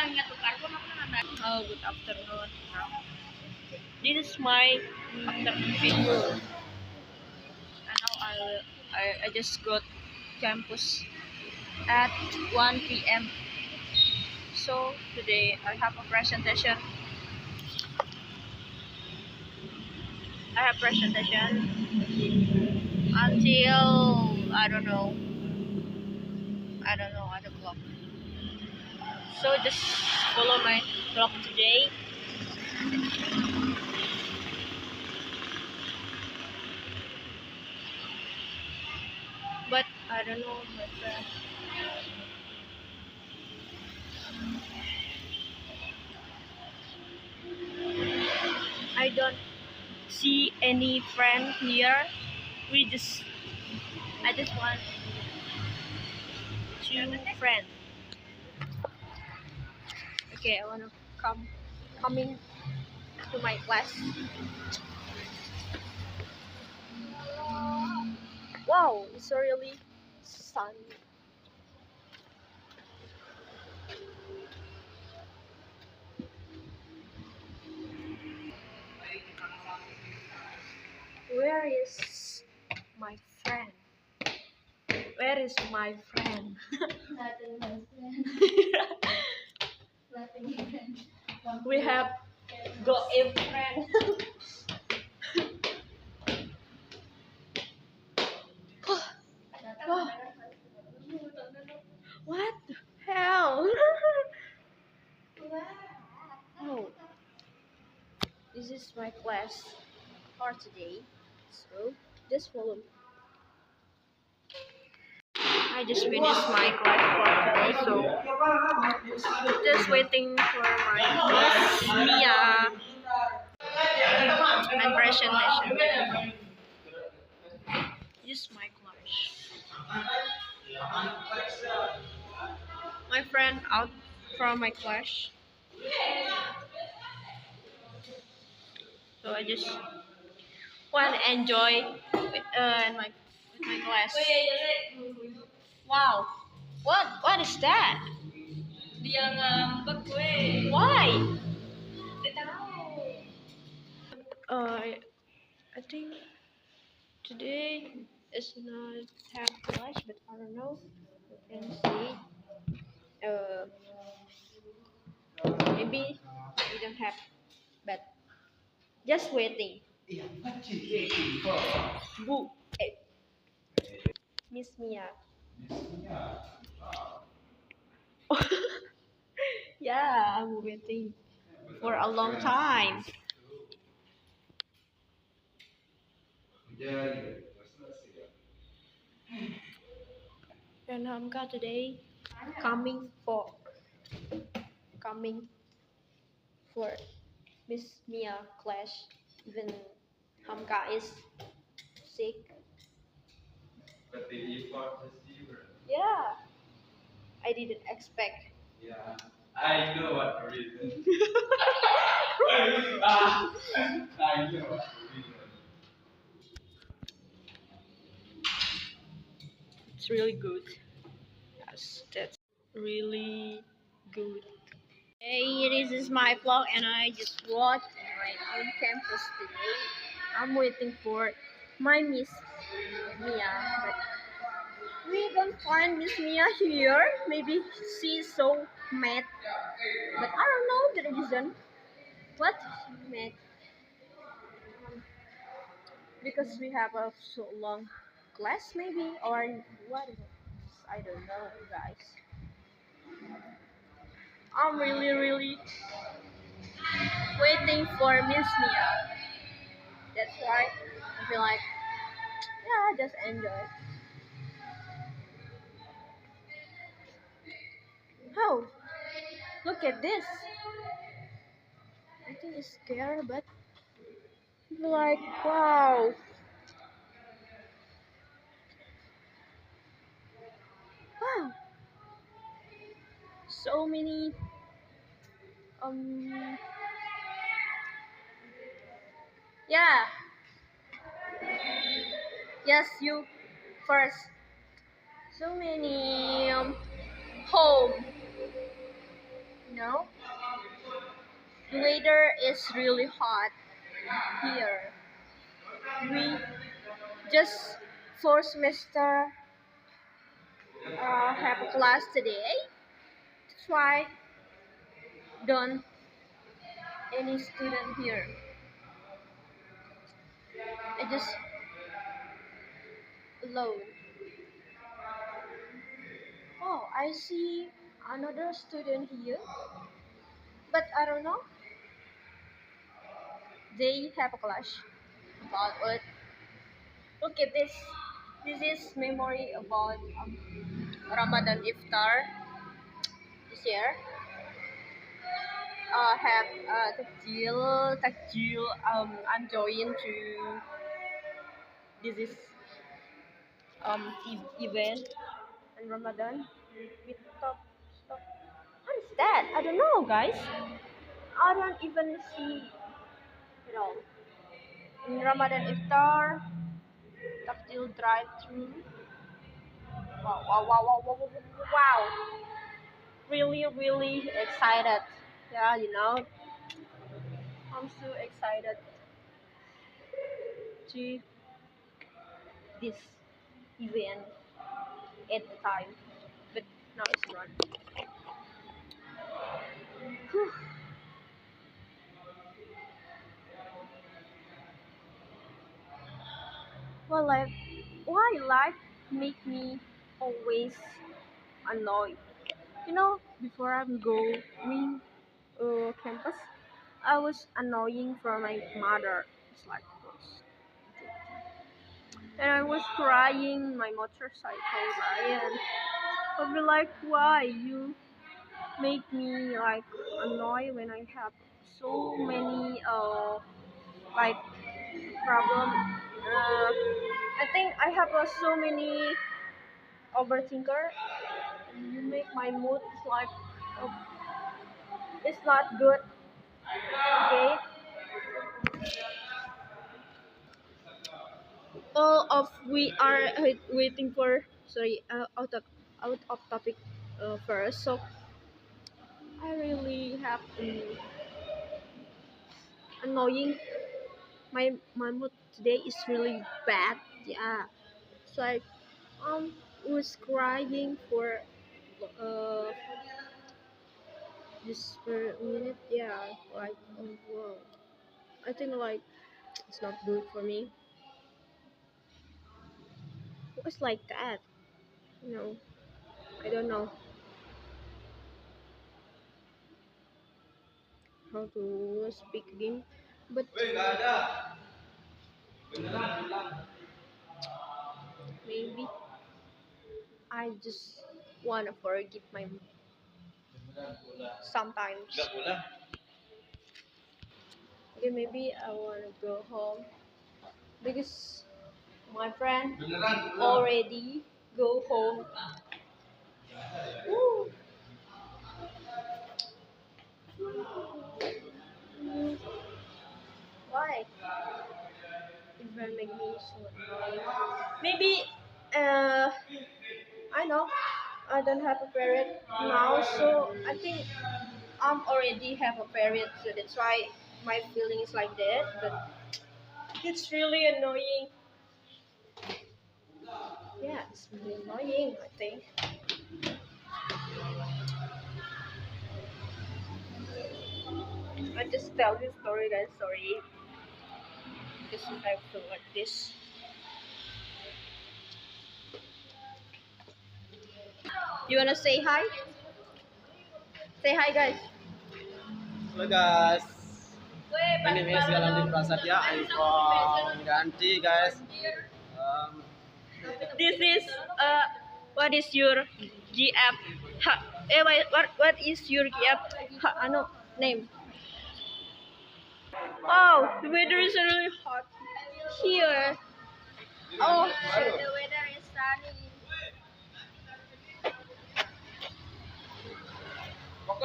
Oh, good afternoon. This is my video, and now I just got campus at 1 p.m. So today I have a presentation. Until I don't know at o'clock. So just follow my vlog today. But I don't know, my friend. I don't see any friend here. I just want two friends. Okay, I wanna coming to my class. Wow, it's really sun. Where is my friend? Where is my friend? We have got a friend. Oh, what the hell? Oh, this is my class for today. So just follow me. I just finished my class for today, so just waiting for my Miss Mia and presentation. This is my class. My friend out from my class, so I just want to enjoy with my class. Wow, what is that? Dia ngambek gue. Why? I think today is not have class, but I don't know. You can see. Maybe we don't have, but just waiting. Bu, eh, Miss Mia. Yeah, I'm waiting for a long time. And Hamka today coming for coming for Miss Mia class. Even Hamka is sick. Yeah, I didn't expect. Yeah, I know what the reason. I know what the reason. It's really good. Yes, that's really good. Hey, this is my vlog, and I just watched my own campus today. I'm waiting for my Miss Mia, but we don't find Miss Mia here. Maybe she's so mad, but I don't know the reason. What she mad? Because we have a so long class, maybe, or what? I don't know, guys. I'm really waiting for Miss Mia. That's why I feel like, yeah, just enjoy. Oh, look at this. I think it's scary, but I feel like, wow. Wow. So many, yeah. Yes, you first. So many home. know, the weather is really hot here. We just fourth semester have a class today. That's why don't any student here. I just alone. Oh, I see another student here, but I don't know. They have a clash about what? Look at this. This is memory about Ramadan iftar this year. Have takjil. I'm joined to this is event in Ramadan. We stop. What is that? I don't know, guys. I don't even see it all. In Ramadan iftar, takjil drive-through. Wow. Really, really excited. Yeah, I'm so excited to this event at the time, but now it's not. Whew. Well, like, why life make me always annoyed? Before I'm going campus, I was annoying for my mother. It's like this. And I was crying my motorcycle, Ryan. I'll be like, why you make me like annoyed when I have so many like problem. I think I have so many overthinker. You make my mood like uh, it's not good. Okay, all of we are waiting for sorry out of topic first. So I really have annoying. My mood today is really bad. Yeah, so I was crying for uh just for a minute. Yeah, like oh wow. I think like it's not good for me. It's like that, you know. I don't know how to speak again, but Weh, nggak ada. Beneran hilang. maybe I just wanna forgive my Beneran pulang. sometimes. Nggak pulang. Okay, maybe I wanna go home because my friend Beneran pulang. already go home. Woo. Why? It will make me so annoying. Maybe I know I don't have a period now, so I think I'm already have a period, so that's why my feeling is like that. But it's really annoying. Yeah, it's really annoying. I think. I just tell this story, guys. Sorry, because I feel like this. You wanna say hi? Say hi, guys. Hello guys. My name is Galandin Prasadya. I'm from Ganti guys. Um, This is what is your GF? What is your GF? Ano name? Oh, the weather is really hot here. Oh, the weather is sunny.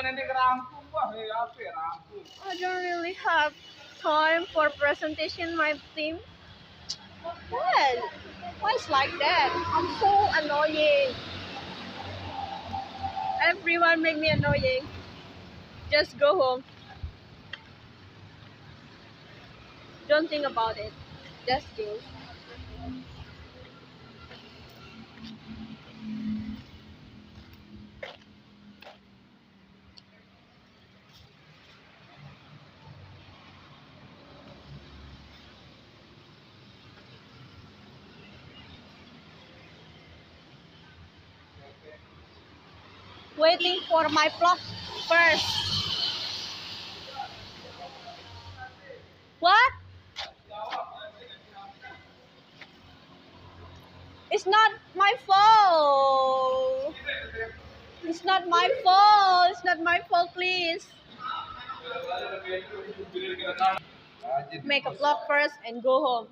nanti kerampung wah, apa ya rampung? I don't really have time for presentation my team. What? Why is like that? I'm so annoying. Everyone make me annoying. Just go home. Don't think about it. Just go. Waiting for my vlog first. What? It's not my fault. It's not my fault. It's not my fault, please. Make a vlog first and go home.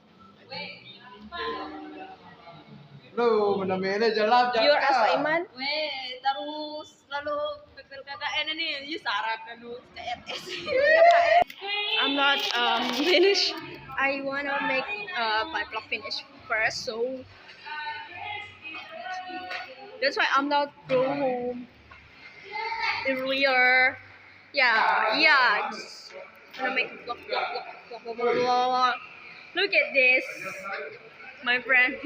Lu, mana-mana jalap Your assignment? Weh, terus lalu pepel KKN ini you syarat lalu CRS. I'm not finished. I wanna make my vlog finish first, so that's why I'm not go home earlier. Yeah. Just wanna make a vlog. Look at this. My friend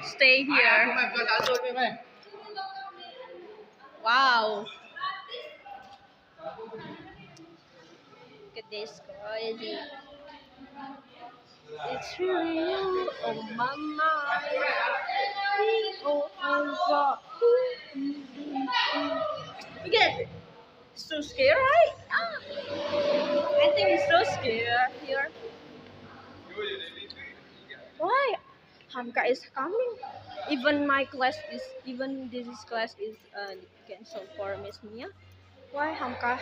stay here. Wow. Look at this, guys. It's really you, oh mama. Oh, God. Look at it. So scared, right? I think it's so scared here. Why? Hamka is coming. Even this class is cancelled for Miss Mia. Why Hamka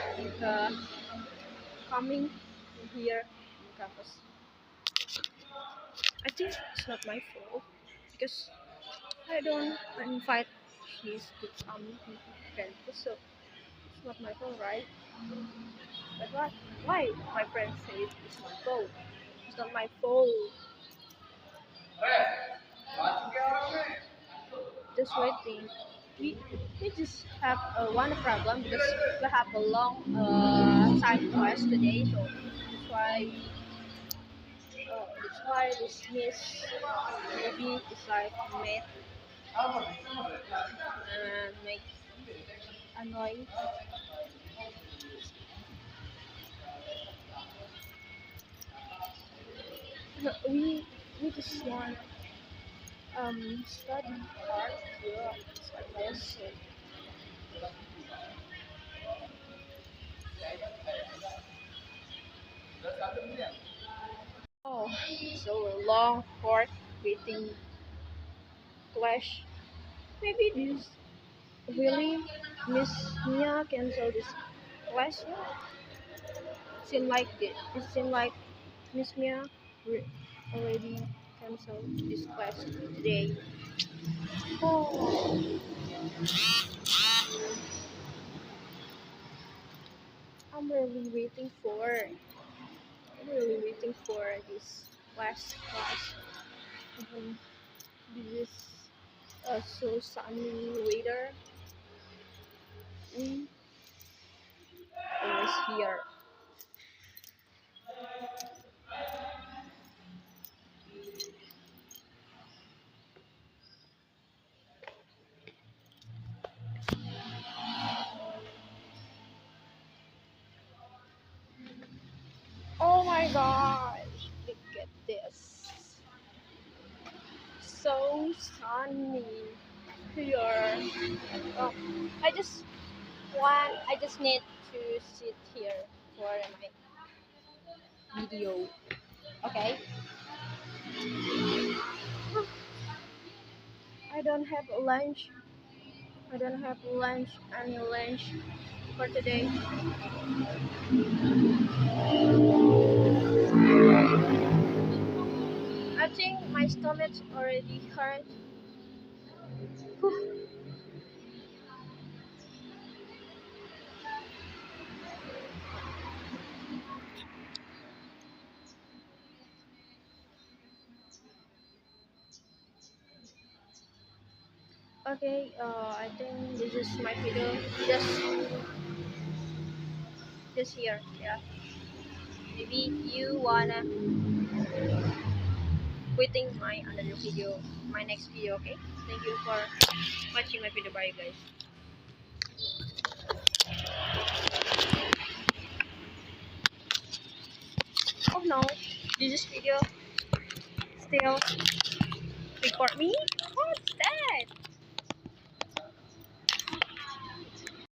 coming here in campus? I think it's not my fault because I don't invite she's to come to campus, so it's not my fault, right? But what? Why my friend says it's my fault? It's not my fault. Just waiting. We just have one problem because we have a long side class today, so that's why this miss maybe it's like make annoying. No, we just want study hard, yeah, it's like this. Oh, so long for waiting clash. Maybe this really Miss Mia cancel this clash. It seemed like Miss Mia already canceled this class today. Oh, I'm really waiting for. I'm really waiting for this last class. Even this is so sunny weather. We always here. Oh my gosh, look at this. So sunny here. Oh, I just need to sit here for my video. Okay. I don't have lunch. I don't have lunch, any lunch for today. I think my stomach already hurt. Whew. Okay, I think this is my video. videos here. Yeah. Maybe you wanna quitting my another video, my next video. Okay. Thank you for watching my video. Bye, guys. Oh no, did this video still record me?